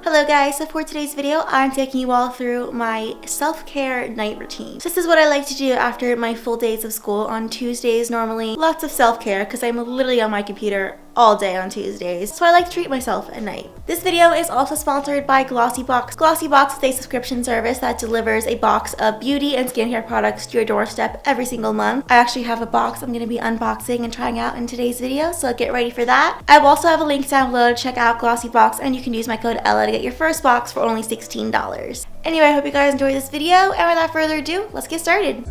Hello guys, so for today's video, I'm taking you all through my self-care night routine. This is what I like to do after my full days of school on Tuesdays normally. Lots of self-care because I'm literally on my computer all day on Tuesdays, so I like to treat myself at night. This video is also sponsored by Glossybox. Glossybox is a subscription service that delivers a box of beauty and skincare products to your doorstep every single month. I actually have a box I'm going to be unboxing and trying out in today's video, so get ready for that. I will also have a link down below to check out Glossybox, and you can use my code ELLA to get your first box for only $16. Anyway, I hope you guys enjoyed this video, and without further ado, let's get started.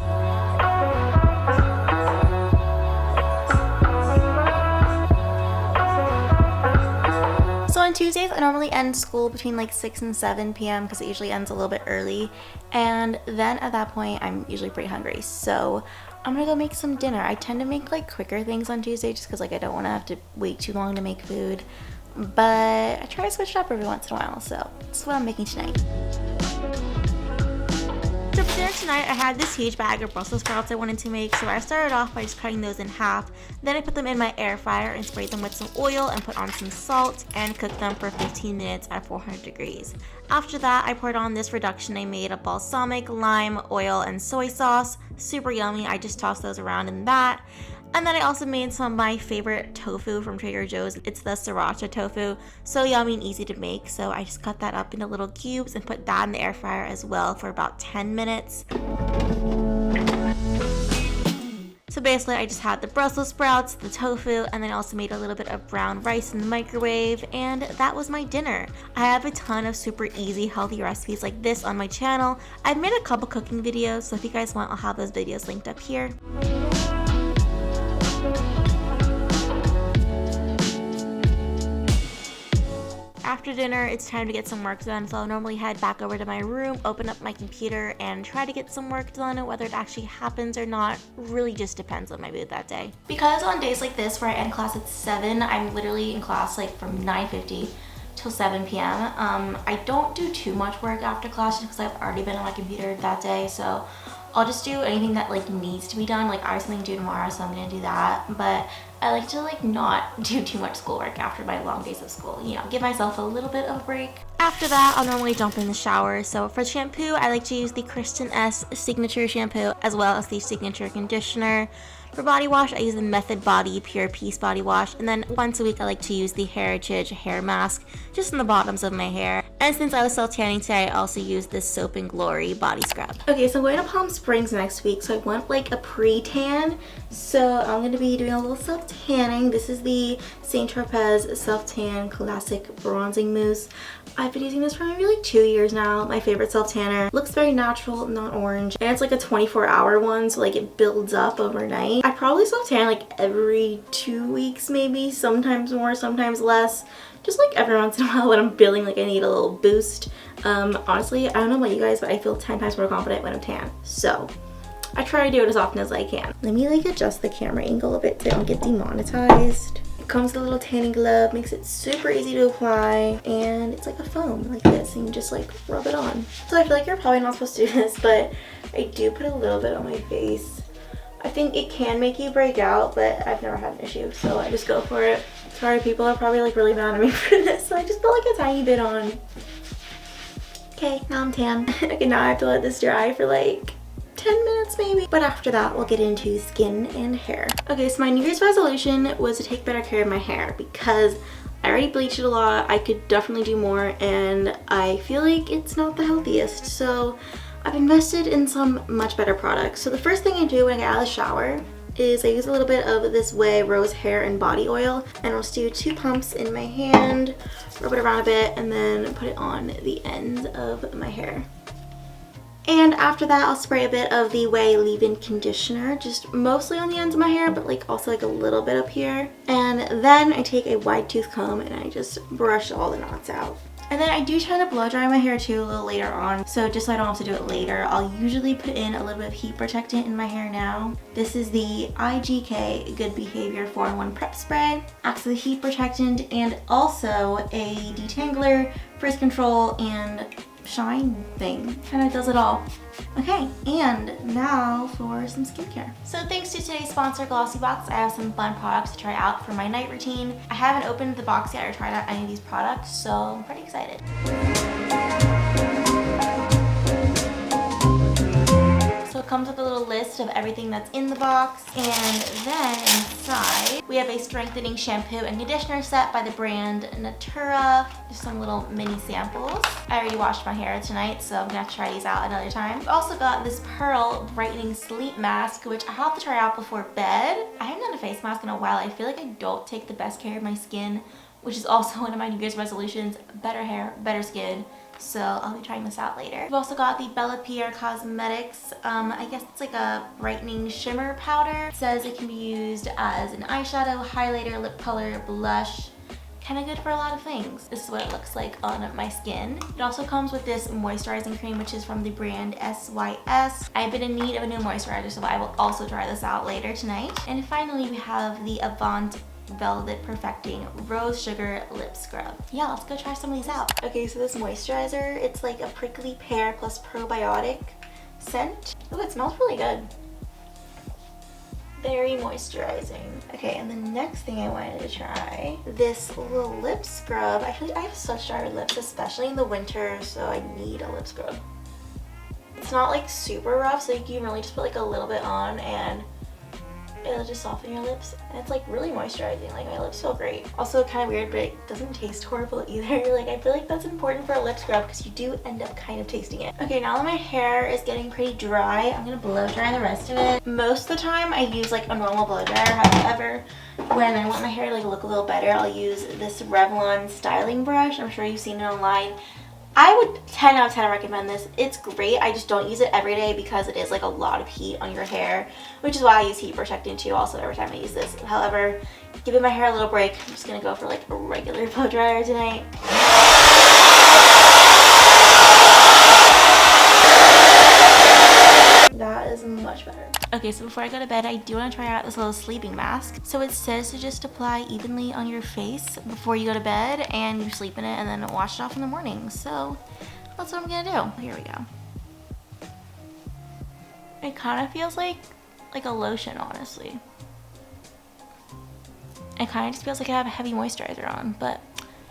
So on Tuesdays, I normally end school between like 6 and 7 p.m. because it usually ends a little bit early. And then at that point, I'm usually pretty hungry. So I'm gonna go make some dinner. I tend to make like quicker things on Tuesday just because like I don't want to have to wait too long to make food. But I try to switch it up every once in a while. So this is what I'm making tonight. So for dinner tonight, I had this huge bag of Brussels sprouts I wanted to make, so I started off by just cutting those in half. Then I put them in my air fryer and sprayed them with some oil and put on some salt and cooked them for 15 minutes at 400 degrees. After that, I poured on this reduction I made of balsamic, lime, oil, and soy sauce. Super yummy. I just tossed those around in that. And then I also made some of my favorite tofu from Trader Joe's. It's the sriracha tofu. So yummy and easy to make. So I just cut that up into little cubes and put that in the air fryer as well for about 10 minutes. So basically I just had the Brussels sprouts, the tofu, and then I also made a little bit of brown rice in the microwave, and that was my dinner. I have a ton of super easy, healthy recipes like this on my channel. I've made a couple cooking videos, so if you guys want, I'll have those videos linked up here. After dinner, it's time to get some work done, so I'll normally head back over to my room, open up my computer, and try to get some work done. Whether it actually happens or not really just depends on my mood that day. Because on days like this where I end class at 7, I'm literally in class like from 9:50 till 7 p.m. I don't do too much work after class just because I've already been on my computer that day, so I'll just do anything that like needs to be done. Like I have something to do tomorrow, so I'm gonna do that. But I like to like not do too much schoolwork after my long days of school. You know, give myself a little bit of a break. After that, I'll normally jump in the shower. So for shampoo, I like to use the Kristen S Signature shampoo as well as the Signature conditioner. For body wash, I use the Method Body Pure Peace body wash, and then once a week I like to use the Heritage hair mask just in the bottoms of my hair. And since I was self-tanning today, I also use this Soap and Glory body scrub. Okay, so I'm going to Palm Springs next week, so I want like a pre-tan. So I'm going to be doing a little self-tanning. This is the Saint Tropez Self-Tan Classic Bronzing Mousse. I've been using this for maybe like 2 years now. My favorite self-tanner. Looks very natural, not orange. And it's like a 24-hour one, so like it builds up overnight. I probably self-tan like every 2 weeks maybe, sometimes more, sometimes less. Just like every once in a while when I'm feeling like I need a little boost. Honestly, I don't know about you guys, but I feel 10 times more confident when I'm tan. So I try to do it as often as I can. Let me like adjust the camera angle a bit so I don't get demonetized. It comes with a little tanning glove, makes it super easy to apply, and it's like a foam like this, and you just like rub it on. So I feel like you're probably not supposed to do this, but I do put a little bit on my face. I think it can make you break out, but I've never had an issue, so I just go for it. Sorry, people are probably like really mad at me for this, so I just put like a tiny bit on. Okay, now I'm tan. Okay, now I have to let this dry for like 10 minutes maybe. But after that, we'll get into skin and hair. Okay, so my New Year's resolution was to take better care of my hair because I already bleached it a lot. I could definitely do more, and I feel like it's not the healthiest. So I've invested in some much better products. So the first thing I do when I get out of the shower is I use a little bit of this Way Rose Hair and Body Oil, and I'll just do 2 pumps in my hand, rub it around a bit, and then put it on the ends of my hair. And after that, I'll spray a bit of the Way Leave-In Conditioner, just mostly on the ends of my hair, but like also like a little bit up here. And then I take a wide tooth comb and I just brush all the knots out. And then I do try to blow dry my hair too a little later on, so just so I don't have to do it later, I'll usually put in a little bit of heat protectant in my hair now. This is the IGK Good Behavior 4-in-1 Prep Spray. Acts as a heat protectant and also a detangler, frizz control, and shine thing. Kind of does it all. Okay, and now for some skincare. So thanks to today's sponsor, Glossybox, I have some fun products to try out for my night routine. I haven't opened the box yet or tried out any of these products, so I'm pretty excited. comes with a little list of everything that's in the box, and then inside we have a strengthening shampoo and conditioner set by the brand Natura. Just some little mini samples. I already washed my hair tonight, so I'm gonna have to try these out another time. We also got this Pearl brightening sleep mask, which I have to try out before bed. I haven't done a face mask in a while. I feel like I don't take the best care of my skin, which is also one of my New Year's resolutions. Better hair, better skin. So I'll be trying this out later. We've also got the Bella Pierre Cosmetics. I guess it's like a brightening shimmer powder. It says it can be used as an eyeshadow, highlighter, lip color, blush. Kind of good for a lot of things. This is what it looks like on my skin. It also comes with this moisturizing cream, which is from the brand SYS. I've been in need of a new moisturizer, so I will also try this out later tonight. And finally, we have the Avant Velvet Perfecting Rose Sugar Lip Scrub. Yeah, let's go try some of these out. Okay, so this moisturizer, it's like a prickly pear plus probiotic scent. Oh, it smells really good. Very moisturizing. Okay, and the next thing I wanted to try, this little lip scrub. I feel like I have such dry lips, especially in the winter, so I need a lip scrub. It's not like super rough, so you can really just put like a little bit on and it'll just soften your lips, and it's like really moisturizing. Like, my lips feel great. Also kind of weird, but it doesn't taste horrible either. Like, I feel like that's important for a lip scrub because you do end up kind of tasting it. Okay, now that my hair is getting pretty dry, I'm gonna blow dry the rest of it. Most of the time I use like a normal blow dryer. However, when I want my hair to like look a little better, I'll use this Revlon styling brush. I'm sure you've seen it online. I would 10 out of 10 recommend this. It's great. I just don't use it every day because it is like a lot of heat on your hair, which is why I use heat protectant too also every time I use this. However, giving my hair a little break, I'm just gonna go for like a regular blow dryer tonight. That is much better. Okay, so before I go to bed, I do want to try out this little sleeping mask. So it says to just apply evenly on your face before you go to bed, and you sleep in it and then wash it off in the morning. So that's what I'm gonna do. Here we go. It kind of feels like a lotion, honestly. It kind of just feels like I have a heavy moisturizer on, but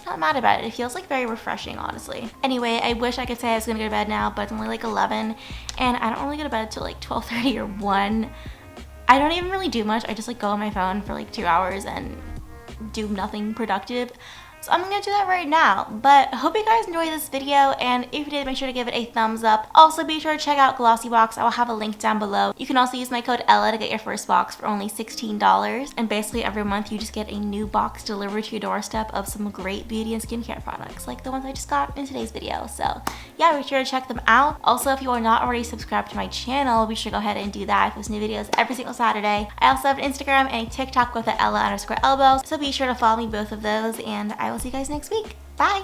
not mad about it. It feels like very refreshing, honestly. Anyway, I wish I could say I was gonna go to bed now, but it's only like 11, and I don't really go to bed till like 12:30 or 1. I don't even really do much. I just like go on my phone for like 2 hours and do nothing productive. So I'm gonna do that right now. But I hope you guys enjoyed this video, and if you did, make sure to give it a thumbs up. Also, be sure to check out Glossy Box. I will have a link down below. You can also use my code ELLA to get your first box for only $16. And basically every month you just get a new box delivered to your doorstep of some great beauty and skincare products, like the ones I just got in today's video. So yeah, be sure to check them out. Also, if you are not already subscribed to my channel, be sure to go ahead and do that. I post new videos every single Saturday. I also have an Instagram and a TikTok with the Ella_Elbells. So be sure to follow me both of those, and I will see you guys next week. Bye!